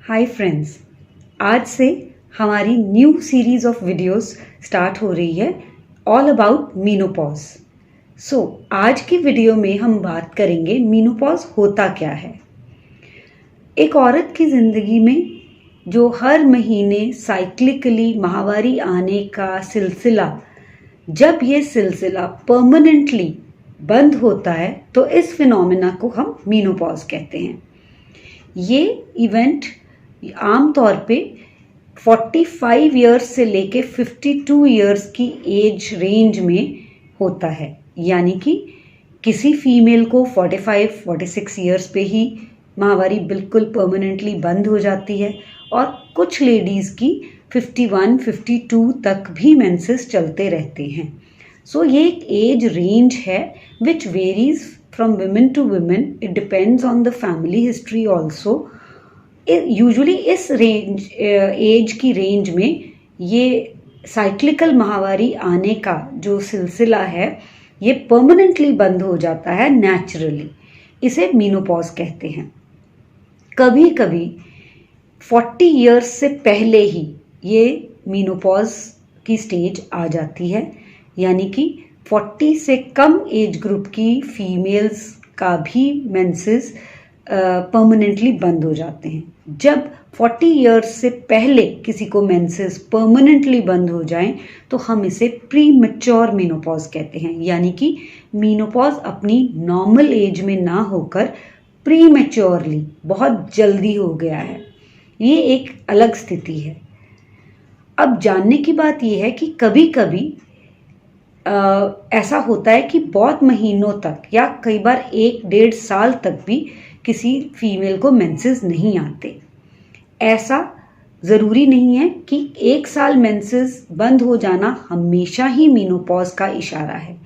Hi friends, आज से हमारी new series of videos start हो रही है ऑल अबाउट मीनोपॉज। आज की वीडियो में हम बात करेंगे मीनोपॉज होता क्या है। एक औरत की ज़िंदगी में जो हर महीने साइक्लिकली माहवारी आने का सिलसिला, जब ये सिलसिला परमानेंटली बंद होता है तो इस फिनोमेना को हम मीनोपॉज कहते हैं। ये इवेंट आमतौर पे 45 इयर्स से लेके 52 इयर्स की एज रेंज में होता है, यानी कि किसी फीमेल को 45-46 इयर्स पे ही माहवारी बिल्कुल परमानेंटली बंद हो जाती है और कुछ लेडीज़ की 51-52 तक भी मेंसेस चलते रहते हैं। ये एक एज रेंज है which varies from women to women. It depends on the family history also. Usually इस एज की रेंज में ये साइक्लिकल माहवारी आने का जो सिलसिला है ये परमानेंटली बंद हो जाता है नेचुरली। इसे मीनोपॉज कहते हैं। कभी कभी 40 इयर्स से पहले ही ये मीनोपॉज की स्टेज आ जाती है, यानी कि 40 से कम एज ग्रुप की फीमेल्स का भी मेंसेस परमानेंटली बंद हो जाते हैं। जब 40 इयर्स से पहले किसी को मेंसेस परमानेंटली बंद हो जाएं तो हम इसे प्री मैच्योर मीनोपॉज कहते हैं, यानी कि मीनोपॉज अपनी नॉर्मल एज में ना होकर प्री मैच्योरली बहुत जल्दी हो गया है। ये एक अलग स्थिति है। अब जानने की बात यह है कि कभी कभी ऐसा होता है कि बहुत महीनों तक या कई बार 1-1.5 साल तक भी किसी फीमेल को मेंसेस नहीं आते। ऐसा ज़रूरी नहीं है कि 1 साल मेंसेस बंद हो जाना हमेशा ही मीनोपॉज का इशारा है।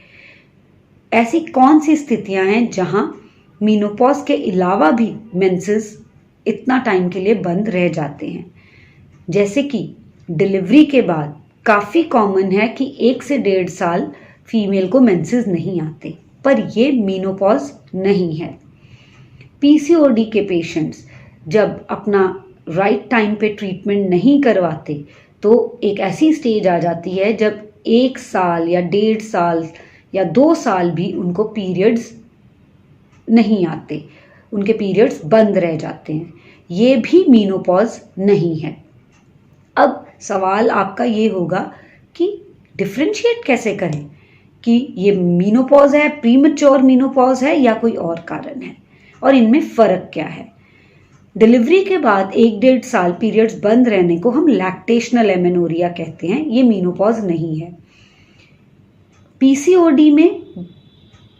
ऐसी कौन सी स्थितियां हैं जहां मीनोपॉज के अलावा भी मेंसेस इतना टाइम के लिए बंद रह जाते हैं। जैसे कि डिलीवरी के बाद काफ़ी कॉमन है कि 1 से 1.5 साल फीमेल को मेंसेस नहीं आते, पर ये मीनोपॉज नहीं है। पीसीओडी के पेशेंट्स जब अपना राइट टाइम पे ट्रीटमेंट नहीं करवाते तो एक ऐसी स्टेज आ जाती है जब 1 साल या 1.5 साल या 2 साल भी उनको पीरियड्स नहीं आते, उनके पीरियड्स बंद रह जाते हैं। ये भी मीनोपॉज नहीं है। अब सवाल आपका ये होगा कि डिफ्रेंशिएट कैसे करें कि ये मीनोपॉज है, प्रीमैच्योर मीनोपॉज है या कोई और कारण है, और इनमें फ़र्क क्या है। डिलीवरी के बाद 1-1.5 साल पीरियड्स बंद रहने को हम लैक्टेशनल एमेनोरिया कहते हैं। ये मीनोपॉज नहीं है। पीसीओडी में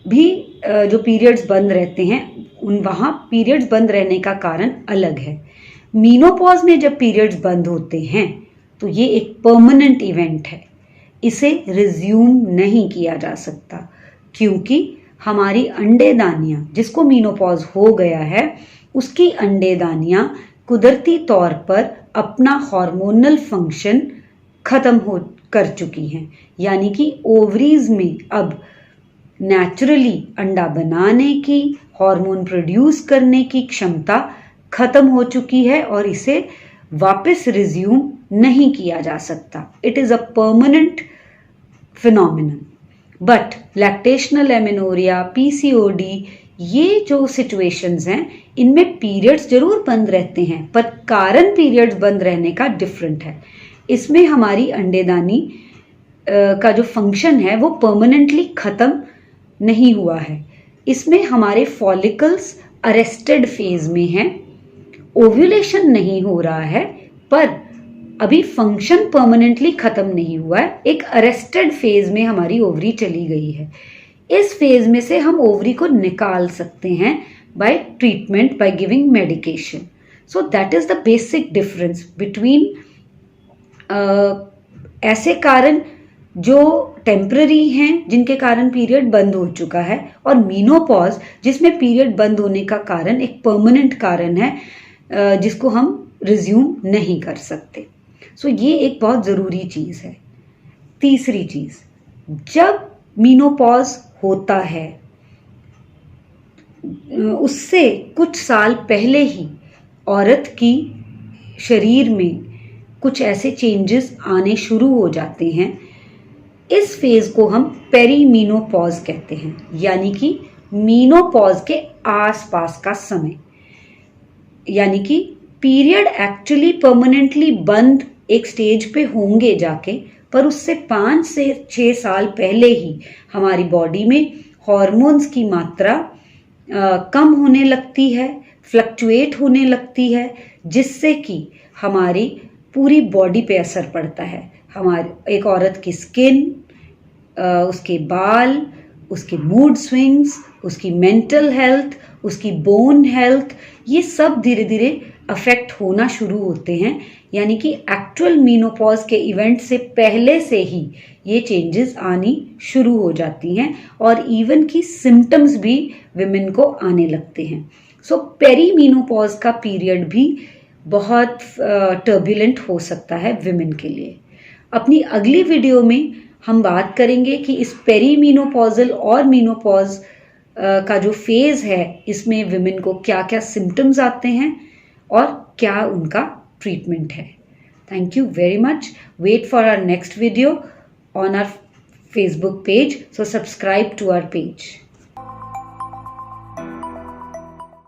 भी जो पीरियड्स बंद रहते हैं वहाँ पीरियड्स बंद रहने का कारण अलग है। मीनोपॉज में जब पीरियड्स बंद होते हैं तो ये एक परमानेंट इवेंट है। इसे रिज्यूम नहीं किया जा सकता क्योंकि हमारी अंडेदानियां, जिसको मीनोपॉज हो गया है, उसकी अंडेदानियां कुदरती तौर पर अपना हार्मोनल फंक्शन खत्म हो कर चुकी हैं, यानी कि ओवरीज में अब नेचुरली अंडा बनाने की, हार्मोन प्रोड्यूस करने की क्षमता खत्म हो चुकी है और इसे वापस रिज्यूम नहीं किया जा सकता। It is a permanent phenomenon. But lactational amenorrhea, PCOD, ये जो सिचुएशंस हैं इनमें पीरियड्स जरूर बंद रहते हैं, पर कारण पीरियड्स बंद रहने का डिफरेंट है। इसमें हमारी अंडेदानी का जो फंक्शन है वो परमानेंटली ख़त्म नहीं हुआ है। इसमें हमारे फॉलिकल्स अरेस्टेड फेज में हैं, ओव्यूलेशन नहीं हो रहा है, पर अभी फंक्शन परमानेंटली खत्म नहीं हुआ है। एक अरेस्टेड फेज में हमारी ओवरी चली गई है। इस फेज में से हम ओवरी को निकाल सकते हैं bye treatment, by giving medication. So that is the basic difference between ऐसे कारण जो टेम्पररी हैं, जिनके कारण पीरियड बंद हो चुका है, और मीनोपॉज जिसमें पीरियड बंद होने का कारण एक परमानेंट कारण है जिसको हम रिज्यूम नहीं कर सकते। ये एक बहुत ज़रूरी चीज़ है। तीसरी चीज़, जब मीनोपॉज होता है उससे कुछ साल पहले ही औरत की शरीर में कुछ ऐसे चेंजेस आने शुरू हो जाते हैं, इस फेज को हम पेरीमीनोपॉज कहते हैं, यानी कि मीनोपॉज के आसपास का समय। यानी कि पीरियड एक्चुअली परमानेंटली बंद एक स्टेज पे होंगे जाके, पर उससे 5 से 6 साल पहले ही हमारी बॉडी में हॉर्मोन्स की मात्रा कम होने लगती है, फ्लक्चुएट होने लगती है, जिससे कि हमारी पूरी बॉडी पे असर पड़ता है। हमारी एक औरत की स्किन, उसके बाल, उसके मूड स्विंग्स, उसकी मेंटल हेल्थ, उसकी बोन हेल्थ, ये सब धीरे धीरे अफेक्ट होना शुरू होते हैं। यानी कि एक्चुअल मीनोपॉज के इवेंट से पहले से ही ये चेंजेस आनी शुरू हो जाती हैं और इवन की सिम्टम्स भी विमेन को आने लगते हैं। सो पेरीमीनोपॉज का पीरियड भी बहुत टर्बुलेंट हो सकता है विमेन के लिए। अपनी अगली वीडियो में हम बात करेंगे कि इस पेरीमीनोपॉजल और मीनोपॉज का जो फेज है, इसमें विमेन को क्या क्या सिम्टम्स आते हैं और क्या उनका ट्रीटमेंट है। Thank you very much. Wait for our next video on our Facebook page. So subscribe to our page.